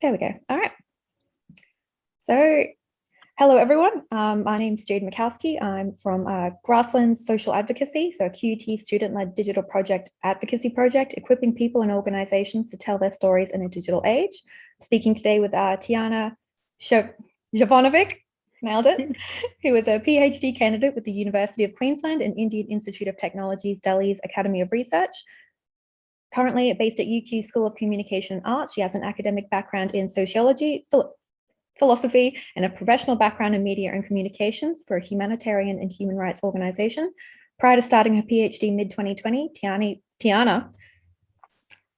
There we go. All right. So, hello everyone. My name's Jade Mikowski. I'm from Grassland Social Advocacy, so a QUT student-led digital project advocacy project, equipping people and organizations to tell their stories in a digital age. Speaking today with Tiana Jovanovic, nailed it, who is a PhD candidate with the University of Queensland and Indian Institute of Technology's Delhi's Academy of Research. Currently based at UQ School of Communication and Arts, she has an academic background in sociology, philosophy, and a professional background in media and communications for a humanitarian and human rights organization. Prior to starting her PhD mid-2020, Tiana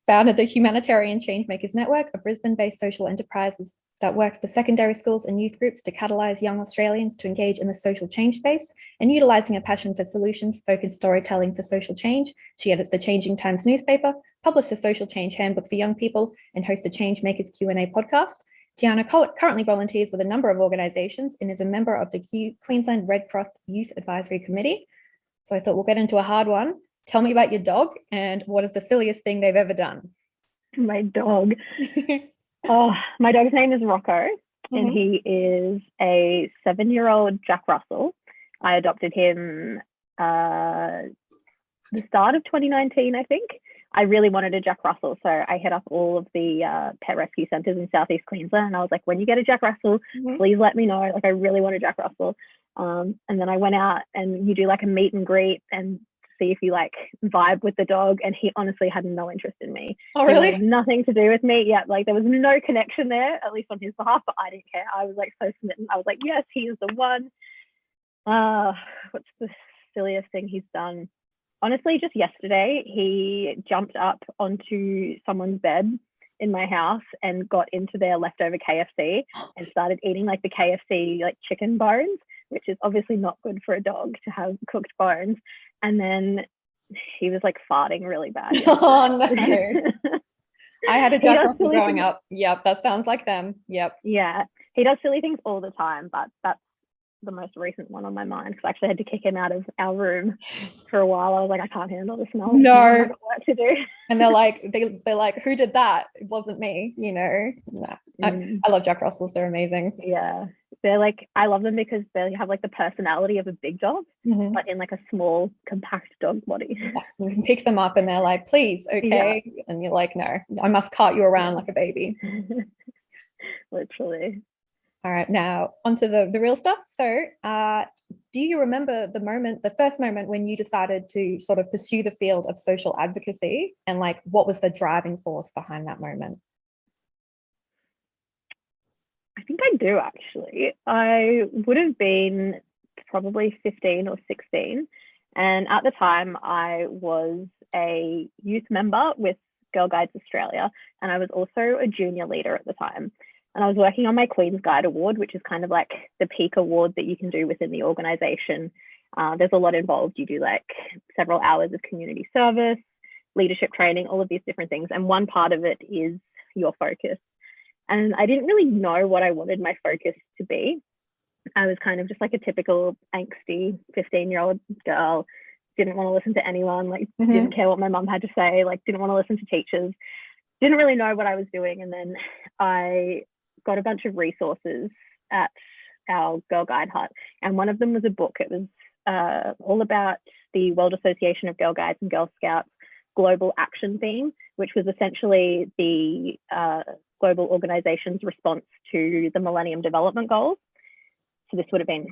founded the Humanitarian Changemakers Network, a Brisbane-based social enterprise that works with secondary schools and youth groups to catalyze young Australians to engage in the social change space. And utilizing a passion for solutions-focused storytelling for social change, she edits the Changing Times newspaper, published a social change handbook for young people, and hosts the Changemakers Q&A podcast. Tiana currently volunteers with a number of organizations and is a member of the Queensland Red Cross Youth Advisory Committee. So I thought we'll get into a hard one. Tell me about your dog and what is the silliest thing they've ever done? My dog. My dog's name is Rocco, and he is a 7-year-old Jack Russell. I adopted him the start of 2019, I think. I really wanted a Jack Russell, so I hit up all of the pet rescue centres in Southeast Queensland, and I was like, when you get a Jack Russell, please let me know. Like, I really want a Jack Russell. And then I went out and you do like a meet and greet and see if you like vibe with the dog, and he honestly had no interest in me. Oh, really? It had nothing to do with me. Yeah, like there was no connection there, at least on his behalf, but I didn't care. I was like so smitten. I was like, yes, he is the one. What's the silliest thing he's done? Honestly, just yesterday, he jumped up onto someone's bed in my house and got into their leftover KFC and started eating like the KFC like chicken bones, which is obviously not good for a dog to have cooked bones. And then he was like farting really bad. Oh no. I had a Jack Russell growing up. Yep, that sounds like them. Yep. Yeah, he does silly things all the time, but that's the most recent one on my mind because I actually had to kick him out of our room for a while. I was like, I can't handle the smell. No, I've got work to do. And they're like, who did that? It wasn't me, you know. Nah. I love Jack Russells. They're amazing. Yeah, they're like, I love them because they have like the personality of a big dog, but in like a small, compact dog body. Yes, you can pick them up and they're like, please, okay. Yeah. And you're like, no, I must cart you around like a baby. Literally. All right, now onto the real stuff. So do you remember the first moment when you decided to sort of pursue the field of social advocacy, and like what was the driving force behind that moment? I think I do actually. I would have been probably 15 or 16. And at the time I was a youth member with Girl Guides Australia, and I was also a junior leader at the time. And I was working on my Queen's Guide Award, which is kind of like the peak award that you can do within the organisation. There's a lot involved. You do like several hours of community service, leadership training, all of these different things. And one part of it is your focus. And I didn't really know what I wanted my focus to be. I was kind of just like a typical angsty 15-year-old girl, didn't want to listen to anyone, like didn't care what my mum had to say, like didn't want to listen to teachers, didn't really know what I was doing. And then I got a bunch of resources at our Girl Guide hut, and one of them was a book. It was all about the World Association of Girl Guides and Girl Scouts global action theme, which was essentially the global organization's response to the Millennium Development Goals. So this would have been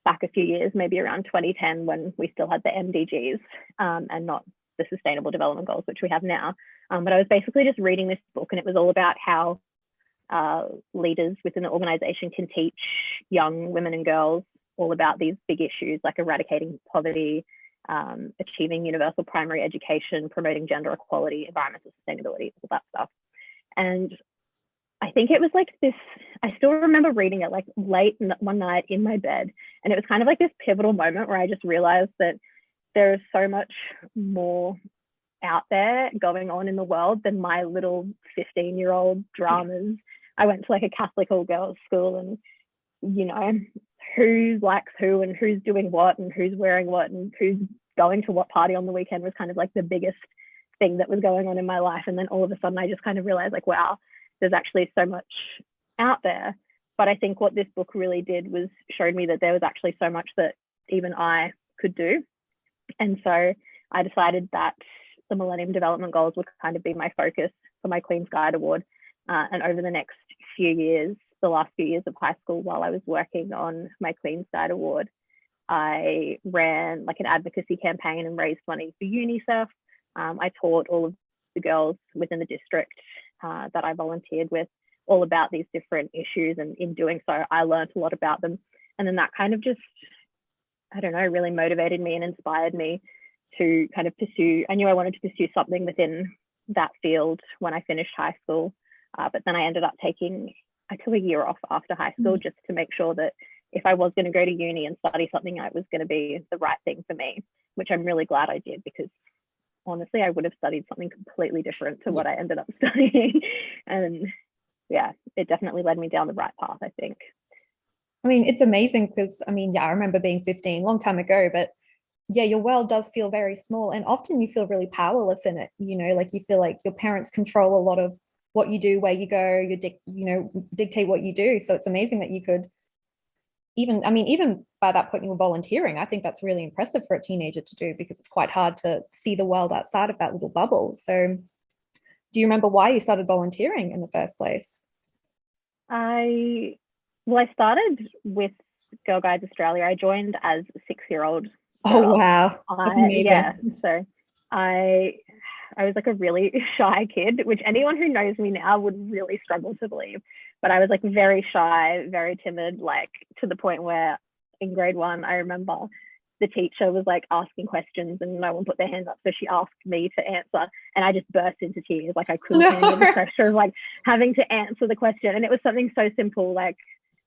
back a few years, maybe around 2010, when we still had the MDGs and not the Sustainable Development Goals, which we have now. But I was basically just reading this book, and it was all about how leaders within the organization can teach young women and girls all about these big issues like eradicating poverty, achieving universal primary education, promoting gender equality, environmental sustainability, all that stuff. And I think it was like this, I still remember reading it like late one night in my bed, and it was kind of like this pivotal moment where I just realized that there is so much more out there going on in the world than my little 15-year-old dramas. I went to like a Catholic all-girls school, and you know, who likes who and who's doing what and who's wearing what and who's going to what party on the weekend was kind of like the biggest thing that was going on in my life. And then all of a sudden I just kind of realized like, wow, there's actually so much out there. But I think what this book really did was showed me that there was actually so much that even I could do. And so I decided that the Millennium Development Goals would kind of be my focus for my Queen's Guide Award. And over the next few years, the last few years of high school, while I was working on my Queen's Guide Award, I ran like an advocacy campaign and raised money for UNICEF. I taught all of the girls within the district that I volunteered with all about these different issues. And in doing so, I learned a lot about them. And then that kind of just, I don't know, really motivated me and inspired me to kind of pursue. I knew I wanted to pursue something within that field when I finished high school. But then I ended up I took a year off after high school just to make sure that if I was going to go to uni and study something, it was going to be the right thing for me, which I'm really glad I did, because honestly, I would have studied something completely different to what I ended up studying. And yeah, it definitely led me down the right path, I think. I mean, it's amazing because, I mean, yeah, I remember being 15, long time ago, but yeah, your world does feel very small, and often you feel really powerless in it. You know, like you feel like your parents control a lot of what you do, where you go, dictate what you do. So it's amazing that you could even by that point you were volunteering. I think that's really impressive for a teenager to do, because it's quite hard to see the world outside of that little bubble. So do you remember why you started volunteering in the first place? I started with Girl Guides Australia. I joined as a 6-year-old. Oh, wow. Yeah. So I was like a really shy kid, which anyone who knows me now would really struggle to believe. But I was like very shy, very timid, like to the point where in grade 1, I remember the teacher was like asking questions and no one put their hands up. So she asked me to answer and I just burst into tears. Like I couldn't handle the pressure of like having to answer the question. And it was something so simple, like,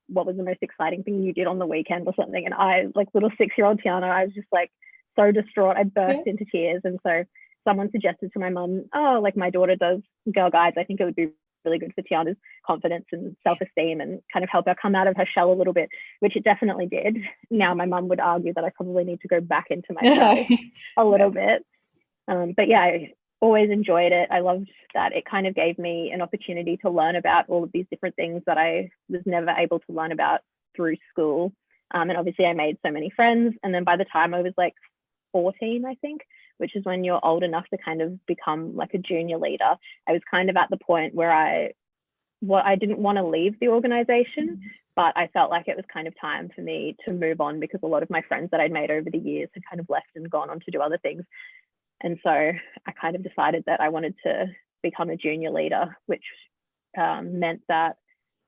what was the most exciting thing you did on the weekend or something? And I, like little 6-year-old Tiana, I was just like so distraught. I burst into tears. And so someone suggested to my mum, oh, like my daughter does Girl Guides. I think it would be really good for Tiana's confidence and self-esteem and kind of help her come out of her shell a little bit, which it definitely did. Now my mum would argue that I probably need to go back into my shell a little bit. But yeah, I always enjoyed it. I loved that it kind of gave me an opportunity to learn about all of these different things that I was never able to learn about through school. And obviously I made so many friends. And then by the time I was like 14, I think, which is when you're old enough to kind of become like a junior leader, I was kind of at the point where I didn't want to leave the organization, but I felt like it was kind of time for me to move on, because a lot of my friends that I'd made over the years had kind of left and gone on to do other things. And so I kind of decided that I wanted to become a junior leader, which meant that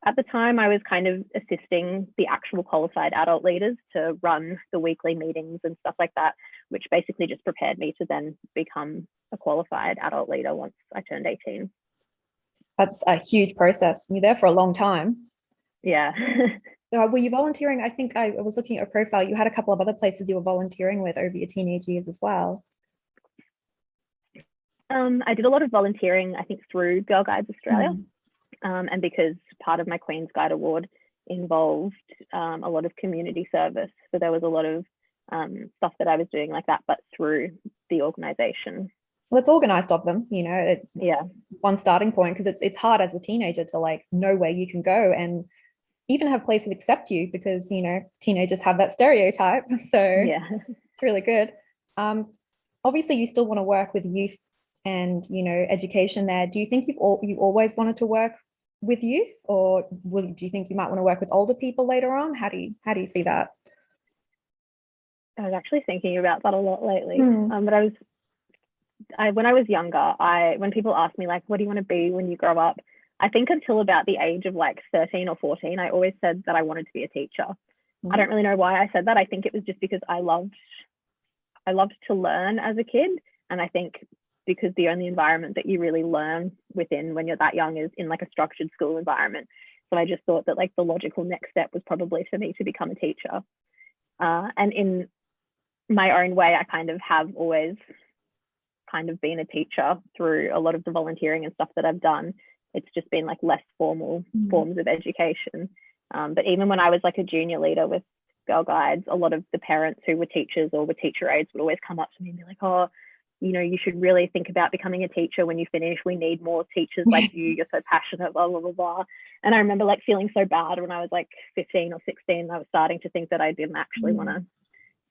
at the time I was kind of assisting the actual qualified adult leaders to run the weekly meetings and stuff like that, which basically just prepared me to then become a qualified adult leader once I turned 18. That's a huge process. You're there for a long time. Yeah. Were you volunteering? I think I was looking at your profile. You had a couple of other places you were volunteering with over your teenage years as well. I did a lot of volunteering, I think, through Girl Guides Australia. And because part of my Queen's Guide Award involved a lot of community service. So there was a lot of stuff that I was doing like that, but through the organisation. Well, it's organised of them, you know. Yeah. One starting point, because it's hard as a teenager to like know where you can go and even have places accept you, because, you know, teenagers have that stereotype. So yeah, it's really good. Obviously, you still want to work with youth and, you know, education there. Do you think you always wanted to work with youth, or do you think you might want to work with older people later on? How do you see that? I was actually thinking about that a lot lately. But when I was younger, when people ask me like, what do you want to be when you grow up? I think until about the age of like 13 or 14, I always said that I wanted to be a teacher. I don't really know why I said that. I think it was just because I loved to learn as a kid. And I think because the only environment that you really learn within when you're that young is in like a structured school environment. So I just thought that like the logical next step was probably for me to become a teacher. And in my own way, I kind of have always kind of been a teacher through a lot of the volunteering and stuff that I've done. It's just been like less formal forms of education. But even when I was like a junior leader with Girl Guides, a lot of the parents who were teachers or were teacher aides would always come up to me and be like, oh, you should really think about becoming a teacher when you finish. We need more teachers like you. You're so passionate, blah, blah, blah, blah. And I remember like feeling so bad when I was like 15 or 16. I was starting to think that I didn't actually want to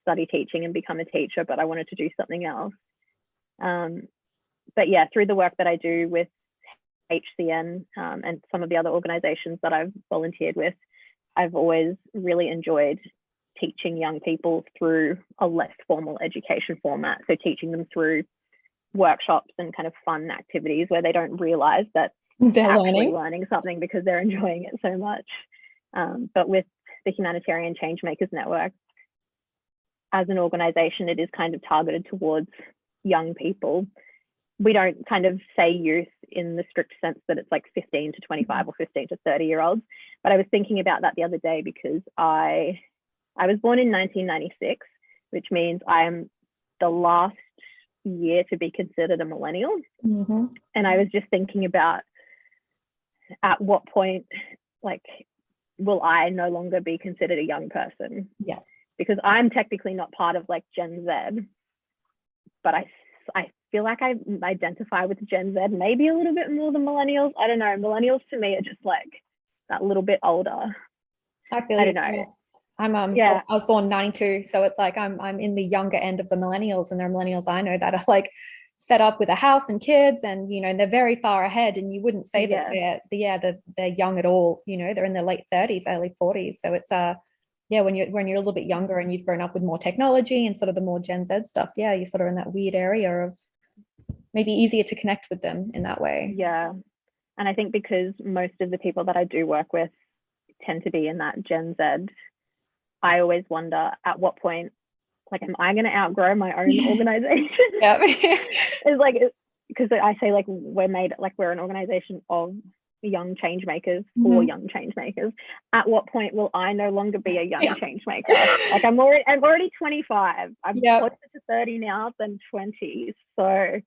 study teaching and become a teacher, but I wanted to do something else. But yeah, through the work that I do with HCN and some of the other organizations that I've volunteered with, I've always really enjoyed teaching young people through a less formal education format. So teaching them through workshops and kind of fun activities where they don't realize that they're actually learning something because they're enjoying it so much. But with the Humanitarian Changemakers Network, as an organization, it is kind of targeted towards young people. We don't kind of say youth in the strict sense that it's like 15 to 25 or 15 to 30-year-olds. But I was thinking about that the other day because I was born in 1996, which means I'm the last year to be considered a millennial. And I was just thinking about at what point, like, will I no longer be considered a young person? Yeah. Because I'm technically not part of like Gen Z, but I feel like I identify with Gen Z maybe a little bit more than millennials. I don't know. Millennials to me are just like that little bit older. I don't know. I'm I was born 92, so it's like I'm in the younger end of the millennials, and there are millennials I know that are like set up with a house and kids, and they're very far ahead, and you wouldn't say that they're young at all. They're in their late 30s, early 40s. So it's when you're a little bit younger and you've grown up with more technology and sort of the more Gen Z stuff, you're sort of in that weird area of maybe easier to connect with them in that way. Yeah. And I think because most of the people that I do work with tend to be in that Gen Z, I always wonder at what point, like, am I going to outgrow my own organization? Yeah. It's like, because I say like we're an organization of young change makers for young change makers. At what point will I no longer be a young change maker? Like I'm already 25. I'm closer to 30 now than 20. So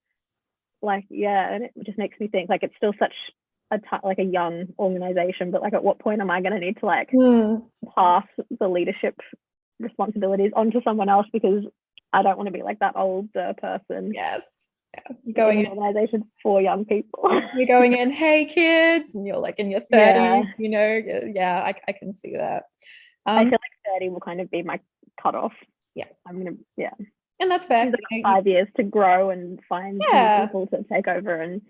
like, and it just makes me think like it's still such a young organization, but like at what point am I going to need to like pass the leadership responsibilities onto someone else, because I don't want to be like that older person. Yes. Yeah. You're going in an organization for young people. You're going in, hey kids, and you're like in your 30s, I can see that. I feel like 30 will kind of be my cutoff. Yeah. And that's fair. Like 5 years to grow and find new people to take over and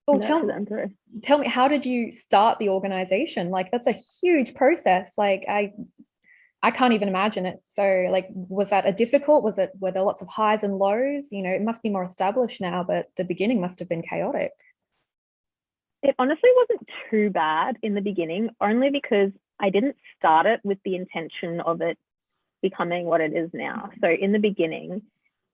well, tell me, how did you start the organization? Like that's a huge process. Like I can't even imagine it. So like, was that were there lots of highs and lows? It must be more established now, but the beginning must have been chaotic. It honestly wasn't too bad in the beginning, only because I didn't start it with the intention of it becoming what it is now. So in the beginning,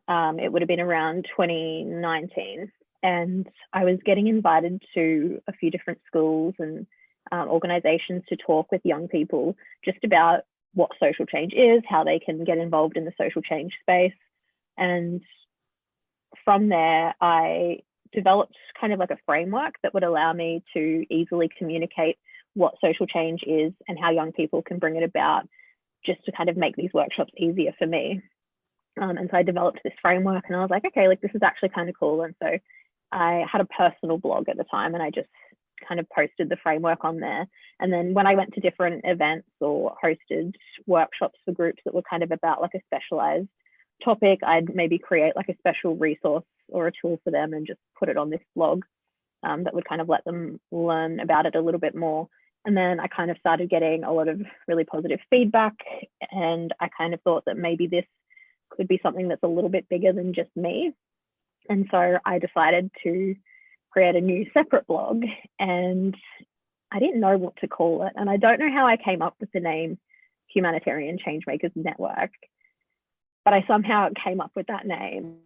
it would have been around 2019, and I was getting invited to a few different schools and organizations to talk with young people just about what social change is, how they can get involved in the social change space. And from there, I developed kind of like a framework that would allow me to easily communicate what social change is and how young people can bring it about, just to kind of make these workshops easier for me. And so I developed this framework, and I was like, okay, like this is actually kind of cool. And so I had a personal blog at the time, and I just kind of posted the framework on there. And then when I went to different events or hosted workshops for groups that were kind of about like a specialized topic, I'd maybe create like a special resource or a tool for them and just put it on this blog that would kind of let them learn about it a little bit more. And then I kind of started getting a lot of really positive feedback, and I kind of thought that maybe this could be something that's a little bit bigger than just me. And so I decided to create a new separate blog, and I didn't know what to call it. And I don't know how I came up with the name Humanitarian Changemakers Network, but I somehow came up with that name,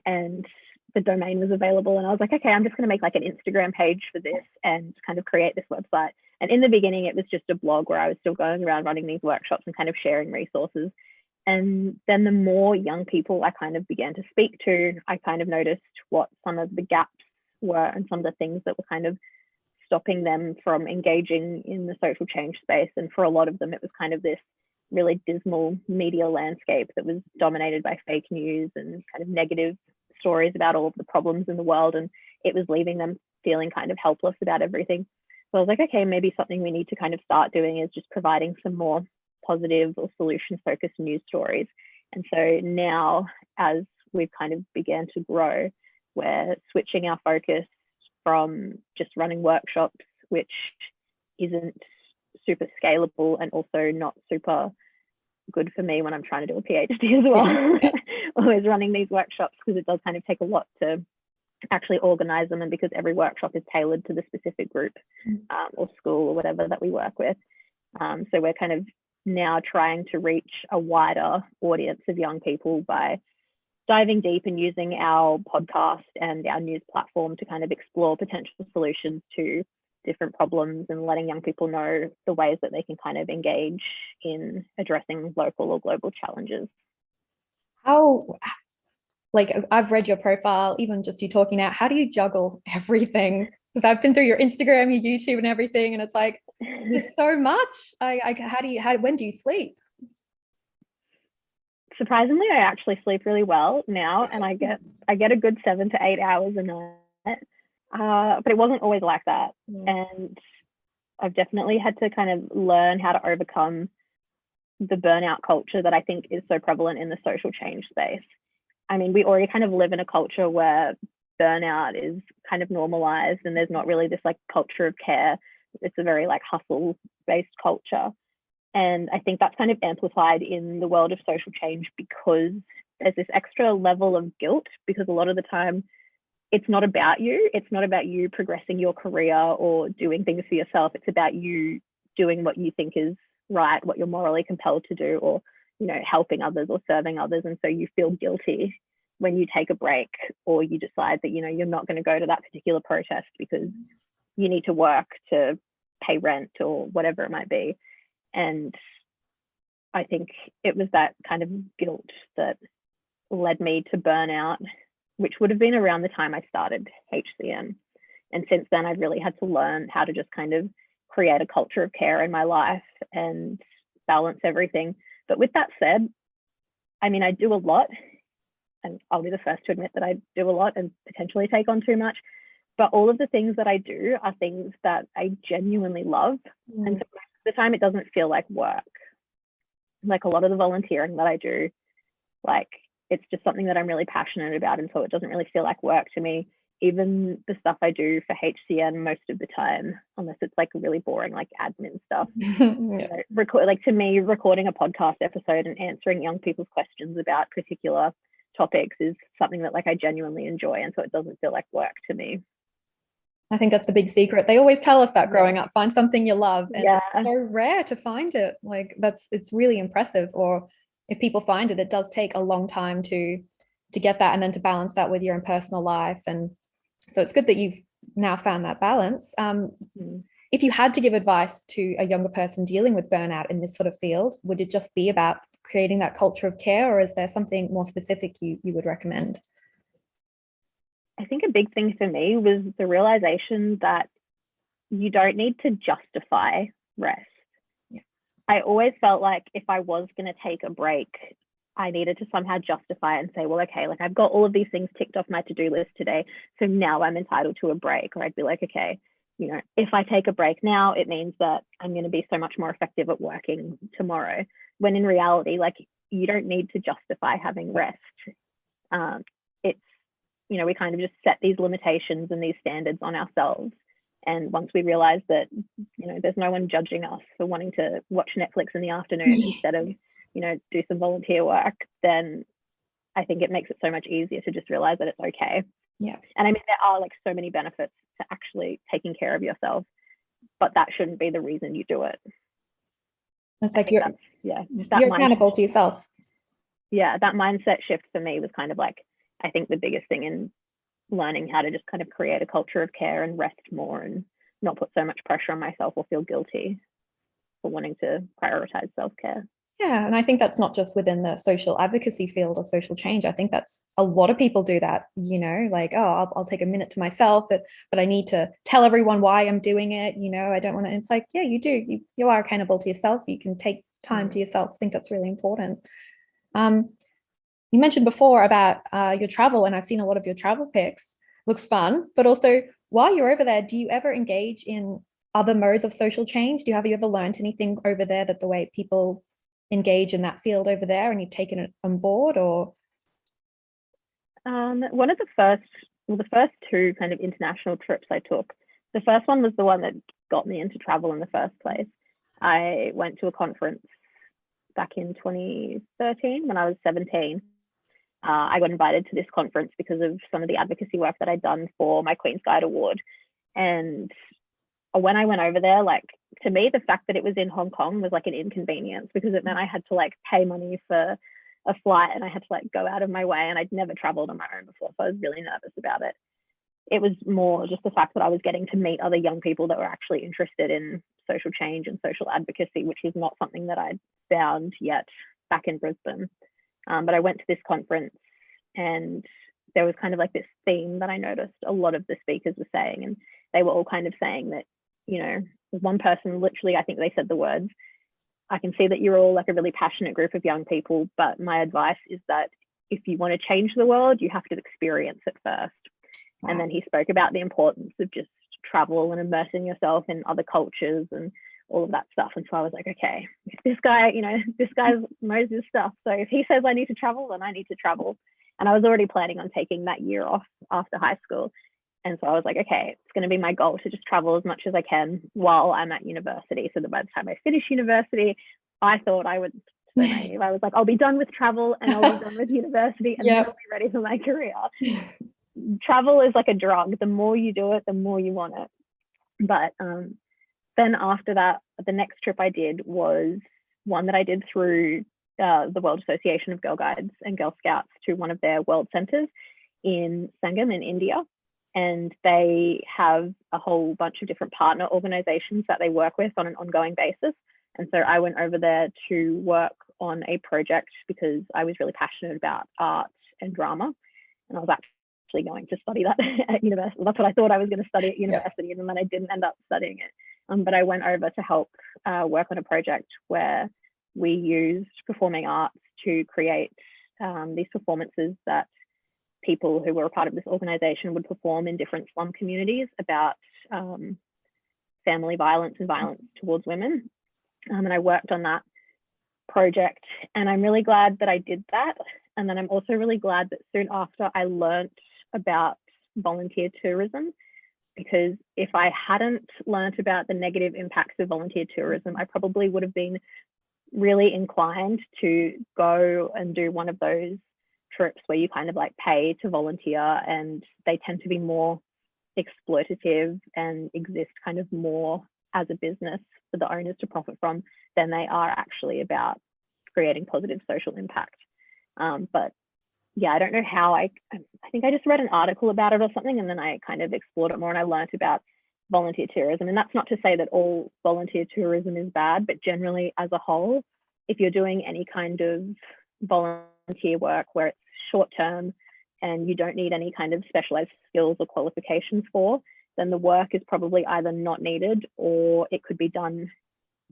and the domain was available. And I was like, okay, I'm just going to make like an Instagram page for this and kind of create this website. And in the beginning, it was just a blog where I was still going around running these workshops and kind of sharing resources. And then the more young people I kind of began to speak to, I kind of noticed what some of the gaps were and some of the things that were kind of stopping them from engaging in the social change space. And for a lot of them, it was kind of this really dismal media landscape that was dominated by fake news and kind of negative stories about all of the problems in the world, and it was leaving them feeling kind of helpless about everything. So I was like, okay, maybe something we need to kind of start doing is just providing some more positive or solution focused news stories. And so now, as we've kind of began to grow, we're switching our focus from just running workshops, which isn't super scalable and also not super good for me when I'm trying to do a PhD as well. Always running these workshops, because it does kind of take a lot to actually organize them, and because every workshop is tailored to the specific group or school or whatever that we work with. So we're kind of now trying to reach a wider audience of young people by diving deep and using our podcast and our news platform to kind of explore potential solutions to different problems, and letting young people know the ways that they can kind of engage in addressing local or global challenges. How, like, I've read your profile, even just you talking out, how do you juggle everything? Because I've been through your Instagram, your YouTube and everything, and it's like, there's so much. When do you sleep? Surprisingly, I actually sleep really well now, and I get a good 7 to 8 hours a night. But it wasn't always like that. And I've definitely had to kind of learn how to overcome the burnout culture that I think is so prevalent in the social change space. I mean, we already kind of live in a culture where burnout is kind of normalized, and there's not really this like culture of care. It's a very like hustle based culture. And I think that's kind of amplified in the world of social change, because there's this extra level of guilt, because a lot of the time it's not about you. It's not about you progressing your career or doing things for yourself. It's about you doing what you think is right, what you're morally compelled to do, or, you know, helping others or serving others. And so you feel guilty when you take a break, or you decide that, you know, you're not going to go to that particular protest because you need to work to pay rent or whatever it might be. And I think it was that kind of guilt that led me to burnout, which would have been around the time I started HCN. And since then, I've really had to learn how to just kind of create a culture of care in my life and balance everything. But with that said, I mean, I do a lot, and I'll be the first to admit that I do a lot and potentially take on too much. But all of the things that I do are things that I genuinely love. And so most of the time, it doesn't feel like work. Like a lot of the volunteering that I do, like, it's just something that I'm really passionate about. And so it doesn't really feel like work to me. Even the stuff I do for HCN most of the time, unless it's like really boring, like admin stuff. You know, like to me, recording a podcast episode and answering young people's questions about particular topics is something that like I genuinely enjoy. And so it doesn't feel like work to me. I think that's the big secret. They always tell us that growing up, find something you love. And it's so rare to find it. Like it's really impressive. Or if people find it, it does take a long time to get that, and then to balance that with your own personal life. And so it's good that you've now found that balance. If you had to give advice to a younger person dealing with burnout in this sort of field, would it just be about creating that culture of care, or is there something more specific you would recommend? I think a big thing for me was the realization that you don't need to justify rest. I always felt like if I was going to take a break, I needed to somehow justify it and say, well, okay, like I've got all of these things ticked off my to-do list today, so now I'm entitled to a break. Or I'd be like, okay, you know, if I take a break now, it means that I'm going to be so much more effective at working tomorrow. When in reality, like, you don't need to justify having rest. It's, you know, we kind of just set these limitations and these standards on ourselves. And once we realize that, you know, there's no one judging us for wanting to watch Netflix in the afternoon instead of, you know, do some volunteer work, then I think it makes it so much easier to just realize that it's okay. And I mean, there are like so many benefits to actually taking care of yourself, but that shouldn't be the reason you do it. That's like you're accountable to yourself. Yeah, that mindset shift for me was kind of like, I think the biggest thing in learning how to just kind of create a culture of care and rest more and not put so much pressure on myself or feel guilty for wanting to prioritize self-care. Yeah, and I think that's not just within the social advocacy field or social change. I think that's a lot of people do that, you know, like, oh, I'll take a minute to myself, but I need to tell everyone why I'm doing it. You know, I don't want to, it's like, yeah, you do. You are accountable to yourself. You can take time to yourself. I think that's really important. you mentioned before about your travel, and I've seen a lot of your travel pics. Looks fun, but also while you're over there, do you ever engage in other modes of social change? Have you ever learned anything over there that the way people engage in that field over there, and you've taken it on board, or? One of the first two kind of international trips I took, the first one was the one that got me into travel in the first place. I went to a conference back in 2013 when I was 17. I got invited to this conference because of some of the advocacy work that I'd done for my Queen's Guide Award. And when I went over there, like, to me, the fact that it was in Hong Kong was like an inconvenience, because it meant I had to like pay money for a flight, and I had to like go out of my way, and I'd never traveled on my own before, so I was really nervous about it. It was more just the fact that I was getting to meet other young people that were actually interested in social change and social advocacy, which is not something that I'd found yet back in Brisbane. But I went to this conference, and there was kind of like this theme that I noticed a lot of the speakers were saying, and they were all kind of saying that, you know, one person literally, I think they said the words, "I can see that you're all like a really passionate group of young people, but my advice is that if you want to change the world, you have to experience it first." Wow. And then he spoke about the importance of just travel and immersing yourself in other cultures and all of that stuff. And so I was like, okay, if this guy, you know, this guy knows his stuff. So if he says I need to travel, then I need to travel. And I was already planning on taking that year off after high school. And so I was like, okay, it's going to be my goal to just travel as much as I can while I'm at university, so that by the time I finish university, I thought I would, so naive, I was like, I'll be done with travel and I'll be done with university, and then I'll be ready for my career. Travel is like a drug. The more you do it, the more you want it. But then after that, the next trip I did was one that I did through the World Association of Girl Guides and Girl Scouts to one of their world centers in Sangam in India. And they have a whole bunch of different partner organizations that they work with on an ongoing basis. And so I went over there to work on a project because I was really passionate about art and drama. And I was actually going to study that at university. That's what I thought I was going to study at university, and then I didn't end up studying it. But I went over to help work on a project where we used performing arts to create these performances that people who were a part of this organization would perform in different slum communities about family violence and violence towards women. And I worked on that project, and I'm really glad that I did that. And then I'm also really glad that soon after I learned about volunteer tourism, because if I hadn't learnt about the negative impacts of volunteer tourism, I probably would have been really inclined to go and do one of those trips where you kind of like pay to volunteer, and they tend to be more exploitative and exist kind of more as a business for the owners to profit from than they are actually about creating positive social impact. But yeah, I don't know how I think I just read an article about it or something, and then I kind of explored it more, and I learned about volunteer tourism. And that's not to say that all volunteer tourism is bad, but generally as a whole, if you're doing any kind of volunteer work where it's short term and you don't need any kind of specialized skills or qualifications for, then the work is probably either not needed, or it could be done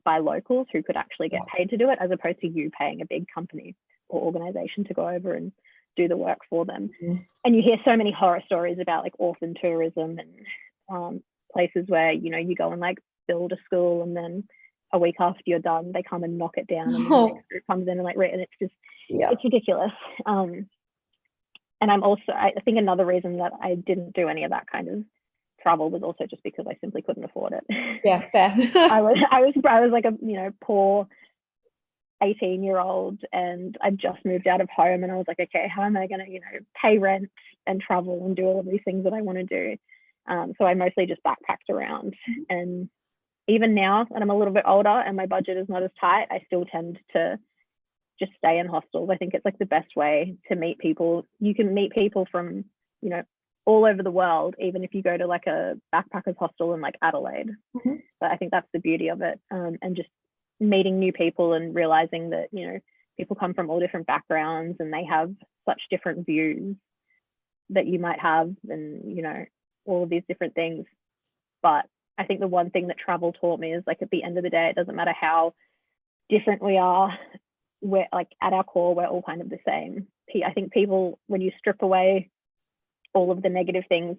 by locals who could actually get paid to do it, as opposed to you paying a big company or organization to go over and do the work for them. And you hear so many horror stories about like orphan tourism and places where, you know, you go and like build a school, and then a week after you're done, they come and knock it down, and the next group comes in and like, and it's just, it's ridiculous. And I'm also, I think another reason that I didn't do any of that kind of travel was also just because I simply couldn't afford it. Yeah, fair. I was like a, you know, poor 18-year-old, and I just moved out of home, and I was like, okay, how am I going to, you know, pay rent and travel and do all of these things that I want to do? So I mostly just backpacked around. And even now that I'm a little bit older and my budget is not as tight, I still tend to just stay in hostels. I think it's like the best way to meet people. You can meet people from, you know, all over the world, even if you go to like a backpackers hostel in like Adelaide. But I think that's the beauty of it. And just meeting new people and realizing that, you know, people come from all different backgrounds and they have such different views that you might have, and, you know, all of these different things. But I think the one thing that travel taught me is, like, at the end of the day, it doesn't matter how different we are, we're like at our core, we're all kind of the same. I think people, when you strip away all of the negative things,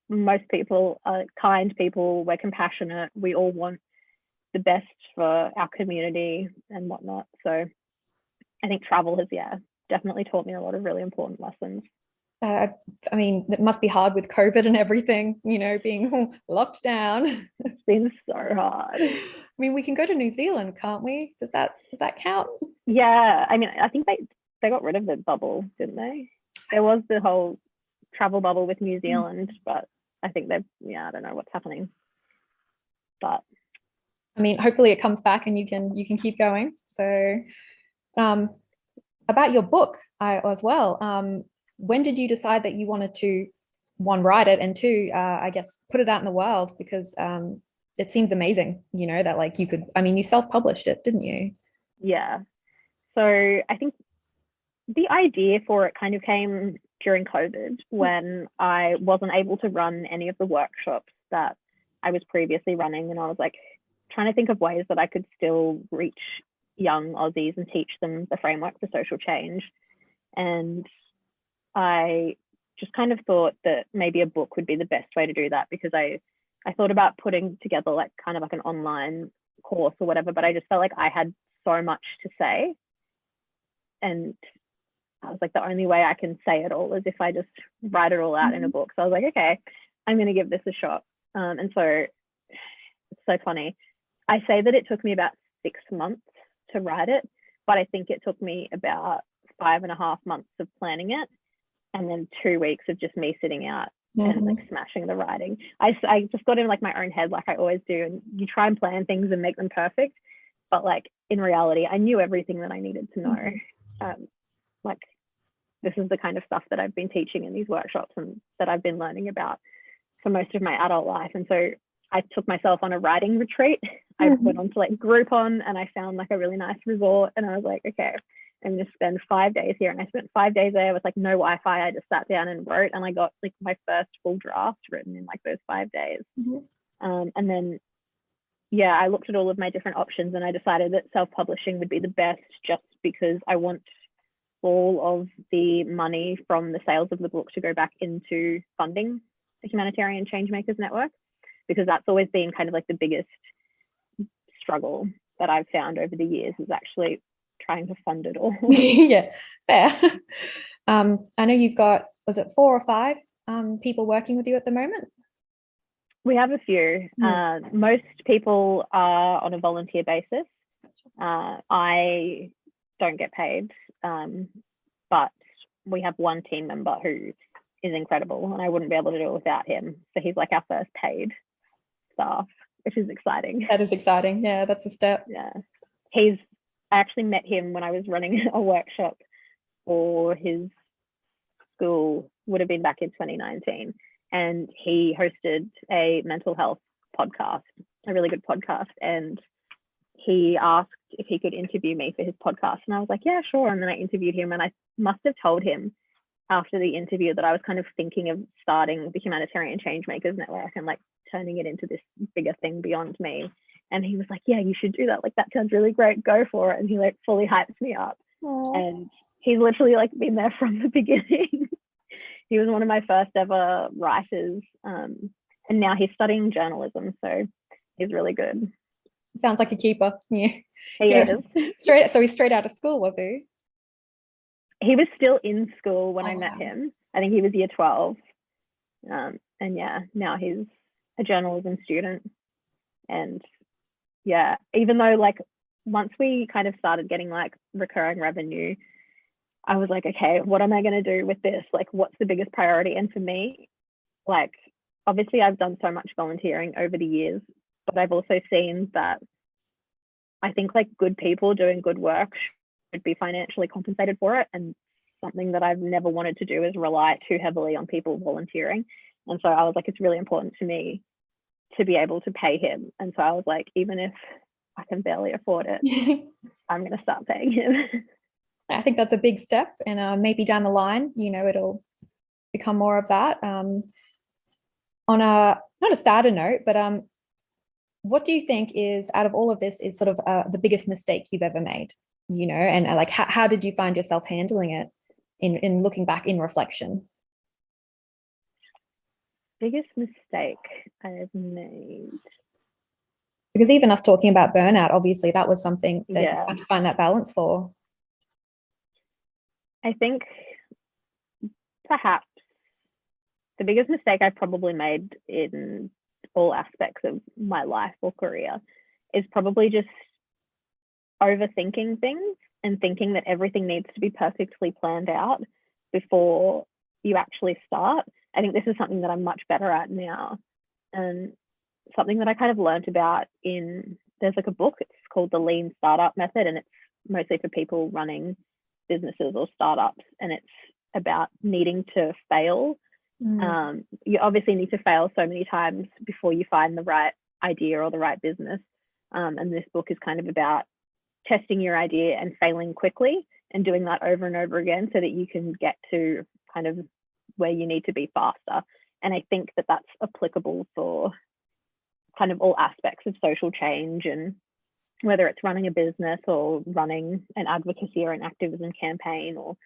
most people are kind people, we're compassionate, we all want the best for our community and whatnot. So I think travel has, definitely taught me a lot of really important lessons. I mean, it must be hard with COVID and everything, being locked down. It's been so hard. I mean, we can go to New Zealand, can't we? Does that count? Yeah, I mean, I think they got rid of the bubble, didn't they? There was the whole travel bubble with New Zealand, but I think I don't know what's happening. But I mean, hopefully it comes back and you can keep going. So, about your book as well. When did you decide that you wanted to, one, write it, and two, I guess, put it out in the world? Because it seems amazing, that like you could, I mean, you self-published it, didn't you? Yeah. So I think the idea for it kind of came during COVID when I wasn't able to run any of the workshops that I was previously running. And I was like trying to think of ways that I could still reach young Aussies and teach them the framework for social change. And I just kind of thought that maybe a book would be the best way to do that, because I thought about putting together like kind of like an online course or whatever, but I just felt like I had so much to say. And I was like, the only way I can say it all is if I just write it all out in a book. So I was like, okay, I'm going to give this a shot. And so it's so funny. I say that it took me about 6 months to write it, but I think it took me about 5.5 months of planning it, and then 2 weeks of just me sitting out and like smashing the writing. I just got in like my own head, like I always do, and you try and plan things and make them perfect, but like in reality, I knew everything that I needed to know. Like this is the kind of stuff that I've been teaching in these workshops and that I've been learning about for most of my adult life. And so I took myself on a writing retreat. I went on to like Groupon, and I found like a really nice resort, and I was like, okay, I'm going to spend 5 days here. And I spent 5 days there with like no Wi-Fi. I just sat down and wrote, and I got like my first full draft written in like those 5 days. And then, I looked at all of my different options, and I decided that self-publishing would be the best, just because I want all of the money from the sales of the book to go back into funding the Humanitarian Changemakers Network, because that's always been kind of like the biggest struggle that I've found over the years, is actually trying to fund it all. Yeah, fair. I know you've got, was it 4 or 5 people working with you at the moment? We have a few. Most people are on a volunteer basis. I don't get paid, but we have one team member who is incredible, and I wouldn't be able to do it without him. So he's like our first paid staff, which is exciting. That is exciting. Yeah, that's a step. Yeah. I actually met him when I was running a workshop for his school, would have been back in 2019. And he hosted a mental health podcast, a really good podcast. And he asked if he could interview me for his podcast. And I was like, yeah, sure. And then I interviewed him, and I must have told him after the interview that I was kind of thinking of starting the Humanitarian Changemakers Network and like turning it into this bigger thing beyond me. And he was like, yeah, you should do that. Like, that sounds really great. Go for it. And he like fully hypes me up. Aww. And he's literally like been there from the beginning. He was one of my first ever writers. And now he's studying journalism. So he's really good. Sounds like a keeper. Yeah. He is. So he's straight out of school, was he? He was still in school when I met him. I think he was year 12. And now he's a journalism student. And even though like once we kind of started getting like recurring revenue, I was like, okay, what am I going to do with this? Like, what's the biggest priority? And for me, like, obviously I've done so much volunteering over the years, but I've also seen that I think like good people doing good work should be financially compensated for it. And something that I've never wanted to do is rely too heavily on people volunteering. And so I was like, it's really important to me to be able to pay him. And so I was like, even if I can barely afford it, I'm going to start paying him. I think that's a big step, and maybe down the line, it'll become more of that. On a not a sadder note, but what do you think is, out of all of this, is sort of the biggest mistake you've ever made? and like, how did you find yourself handling it in looking back in reflection? Biggest mistake I've made. Because even us talking about burnout, obviously that was something that you had to find that balance for. I think perhaps the biggest mistake I've probably made in all aspects of my life or career is probably just overthinking things and thinking that everything needs to be perfectly planned out before you actually start. I think this is something that I'm much better at now, and something that I kind of learned about there's like a book, it's called The Lean Startup Method, and it's mostly for people running businesses or startups, and it's about needing to fail. You obviously need to fail so many times before you find the right idea or the right business. And this book is kind of about testing your idea and failing quickly and doing that over and over again so that you can get to kind of where you need to be faster. And I think that that's applicable for kind of all aspects of social change, and whether it's running a business or running an advocacy or an activism campaign or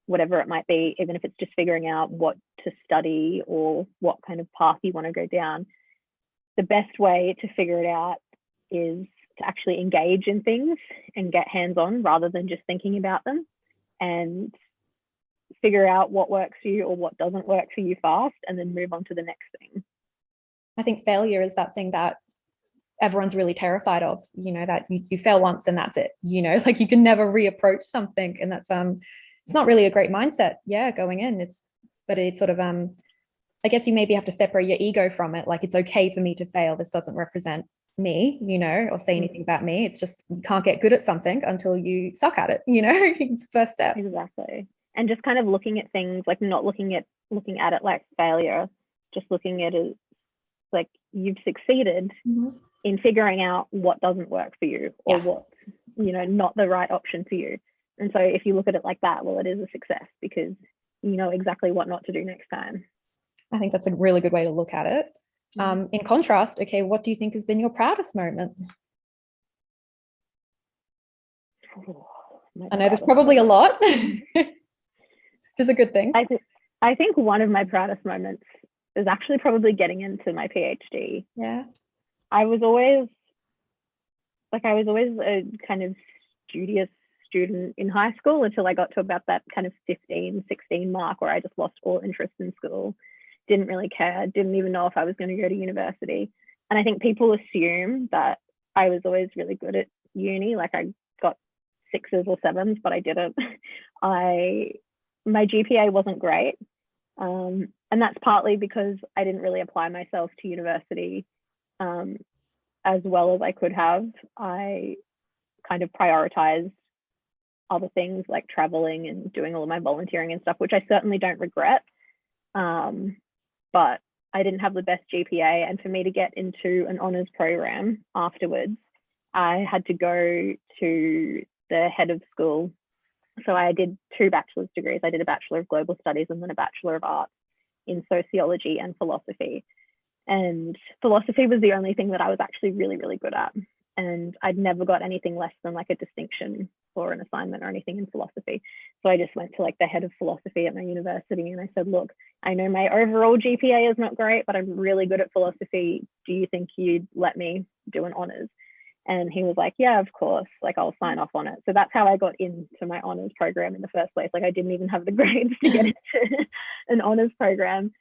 whatever it might be, even if it's just figuring out what to study or what kind of path you want to go down. The best way to figure it out is to actually engage in things and get hands-on rather than just thinking about them, and figure out what works for you or what doesn't work for you fast, and then move on to the next thing. I think failure is that thing that everyone's really terrified of, that you fail once and that's it, like you can never reapproach something. And that's it's not really a great mindset, going in. But it's sort of I guess you maybe have to separate your ego from it. Like, it's okay for me to fail. This doesn't represent me, or say anything about me. It's just, you can't get good at something until you suck at it, it's the first step. Exactly. And just kind of looking at things, like not looking at it like failure, just looking at it like you've succeeded in figuring out what doesn't work for you, or what, not the right option for you. And so if you look at it like that, well, it is a success because you know exactly what not to do next time. I think that's a really good way to look at it. In contrast, okay, what do you think has been your proudest moment? I know there's probably a lot, which is a good thing. I think one of my proudest moments is actually probably getting into my PhD. Yeah. I was always a kind of studious student in high school until I got to about that kind of 15, 16 mark where I just lost all interest in school. Didn't really care, didn't even know if I was going to go to university. And I think people assume that I was always really good at uni, like I got 6s or 7s, but I didn't. My GPA wasn't great. And that's partly because I didn't really apply myself to university as well as I could have. I kind of prioritized other things like traveling and doing all of my volunteering and stuff, which I certainly don't regret. But I didn't have the best GPA, and for me to get into an honours program afterwards, I had to go to the head of school. So I did 2 bachelor's degrees. I did a Bachelor of Global Studies and then a Bachelor of Arts in sociology and philosophy. And philosophy was the only thing that I was actually really, really good at. And I'd never got anything less than like a distinction or an assignment or anything in philosophy. So I just went to like the head of philosophy at my university and I said, look, I know my overall GPA is not great, but I'm really good at philosophy. Do you think you'd let me do an honours? And he was like, yeah, of course, like I'll sign off on it. So that's how I got into my honours program in the first place. Like I didn't even have the grades to get into an honours program.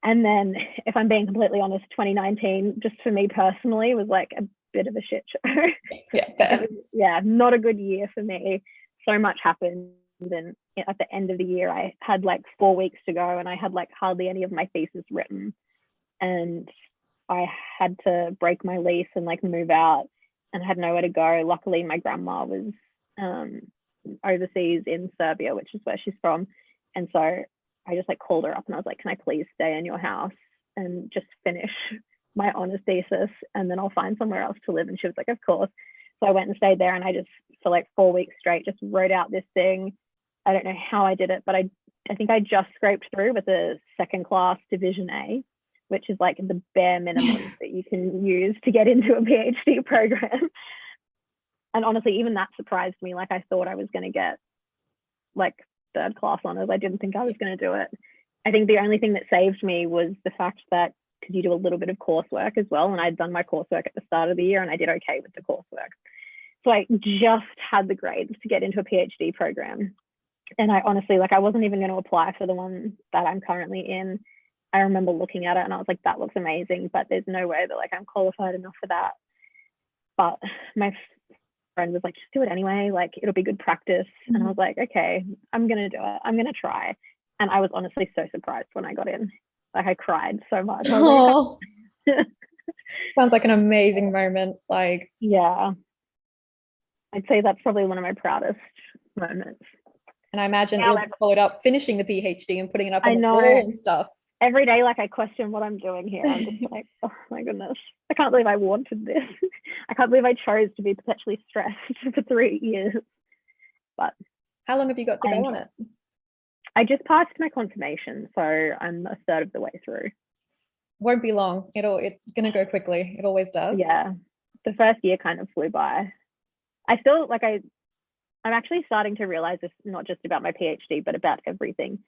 And then if I'm being completely honest, 2019, just for me personally, was like a bit of a shit show. Yeah, not a good year for me. So much happened. And at the end of the year, I had like 4 weeks to go and I had like hardly any of my thesis written. And I had to break my lease and like move out and had nowhere to go. Luckily, my grandma was overseas in Serbia, which is where she's from. And so I just like called her up and I was like, can I please stay in your house and just finish my honours thesis and then I'll find somewhere else to live? And she was like, of course. So I went and stayed there and I just, for like 4 weeks straight, just wrote out this thing. I don't know how I did it, but I think I just scraped through with a 2nd class division A, which is like the bare minimum that you can use to get into a PhD program. And honestly, even that surprised me. Like I thought I was going to get like third class honors. I didn't think I was going to do it. I think the only thing that saved me was the fact that because you do a little bit of coursework as well, and I'd done my coursework at the start of the year and I did okay with the coursework. So I just had the grades to get into a PhD program. And I honestly, like I wasn't even going to apply for the one that I'm currently in. I remember looking at it and I was like, that looks amazing, but there's no way that like I'm qualified enough for that. But my friend was like, just do it anyway, like it'll be good practice. And I was like, okay, I'm gonna do it, I'm gonna try. And I was honestly so surprised when I got in. Like I cried so much. I was like, sounds like an amazing moment. Like, yeah, I'd say that's probably one of my proudest moments. And I imagine it'll be followed up finishing the PhD and putting it up on the wall and stuff. Every day, like I question what I'm doing here. I'm just like, oh my goodness, I can't believe I wanted this. I can't believe I chose to be perpetually stressed for 3 years. But how long have you got to go on it? I just passed my confirmation, so I'm a third of the way through. Won't be long. It's gonna go quickly. It always does. Yeah, the first year kind of flew by. I feel like I'm actually starting to realize this, not just about my PhD, but about everything.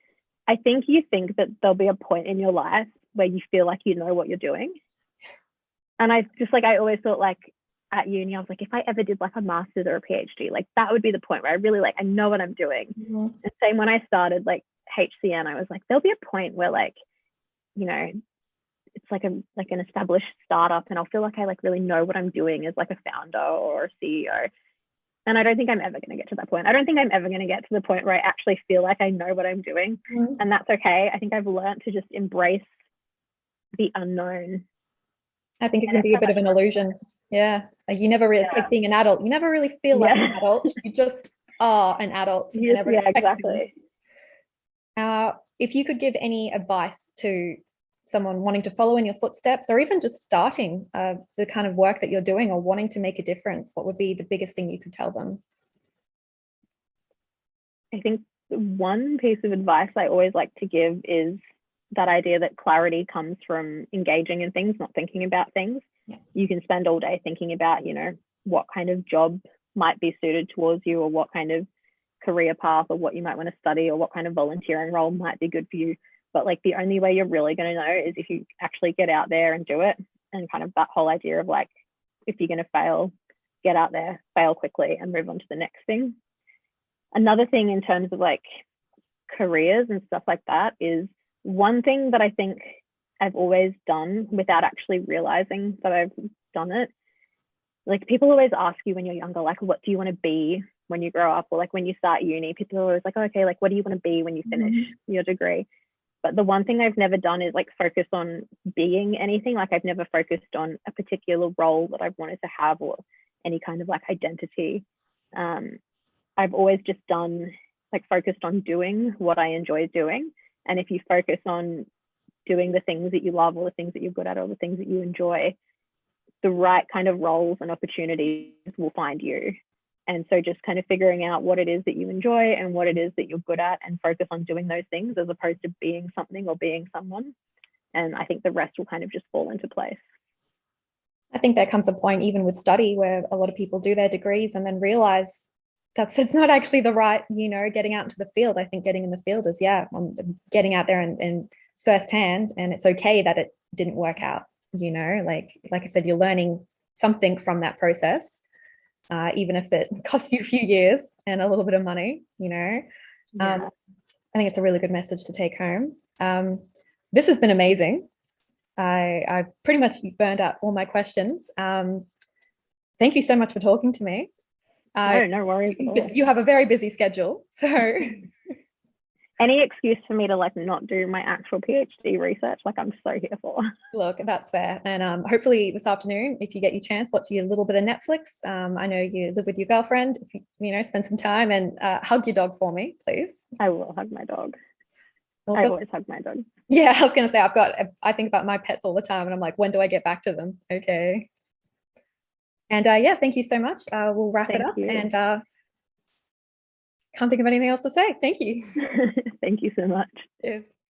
I think you think that there'll be a point in your life where you feel like you know what you're doing. And I always thought like at uni, I was like, if I ever did like a master's or a PhD, like that would be the point where I really like, I know what I'm doing. And same when I started like HCN, I was like, there'll be a point where like, you know, it's like an established startup and I'll feel like I like really know what I'm doing as like a founder or a CEO. And I don't think I'm ever going to get to that point. I don't think I'm ever going to get to the point where I actually feel like I know what I'm doing. And that's okay. I think I've learned to just embrace the unknown. I think it can be a bit of an illusion. Yeah. Like you never really, it's like being an adult. You never really feel like an adult. You just are an adult. Yeah, exactly. If you could give any advice to someone wanting to follow in your footsteps or even just starting the kind of work that you're doing or wanting to make a difference, what would be the biggest thing you could tell them? I think one piece of advice I always like to give is that idea that clarity comes from engaging in things, not thinking about things. Yeah. You can spend all day thinking about, you know, what kind of job might be suited towards you or what kind of career path or what you might want to study or what kind of volunteering role might be good for you. But like the only way you're really going to know is if you actually get out there and do it. And kind of that whole idea of like, if you're going to fail, get out there, fail quickly and move on to the next thing. Another thing in terms of like careers and stuff like that is one thing that I think I've always done without actually realizing that I've done it. Like people always ask you when you're younger, like, what do you want to be when you grow up? Or like when you start uni, people are always like, oh, okay, like what do you want to be when you finish your degree? But the one thing I've never done is like focus on being anything. Like I've never focused on a particular role that I've wanted to have or any kind of like identity. I've always just focused on doing what I enjoy doing. And if you focus on doing the things that you love or the things that you're good at or the things that you enjoy, the right kind of roles and opportunities will find you. And so just kind of figuring out what it is that you enjoy and what it is that you're good at and focus on doing those things as opposed to being something or being someone. And I think the rest will kind of just fall into place. I think there comes a point even with study where a lot of people do their degrees and then realize it's not actually the right, you know, getting out into the field. I think getting in the field is, getting out there and firsthand, and it's okay that it didn't work out, you know, like I said, you're learning something from that process. Even if it costs you a few years and a little bit of money, you know. I think it's a really good message to take home. This has been amazing. I pretty much burned out all my questions. Thank you so much for talking to me. No worries at all. You have a very busy schedule, so any excuse for me to like not do my actual PhD research, like I'm so here for. Look, that's fair. And hopefully this afternoon, if you get your chance, watch a little bit of Netflix. I know you live with your girlfriend. If you know, spend some time and hug your dog for me, please. I will hug my dog. Also, I always hug my dog. Yeah, I was going to say, I think about my pets all the time and I'm like, when do I get back to them? Okay. And thank you so much. We'll wrap it up and can't think of anything else to say. Thank you. Thank you so much. Cheers.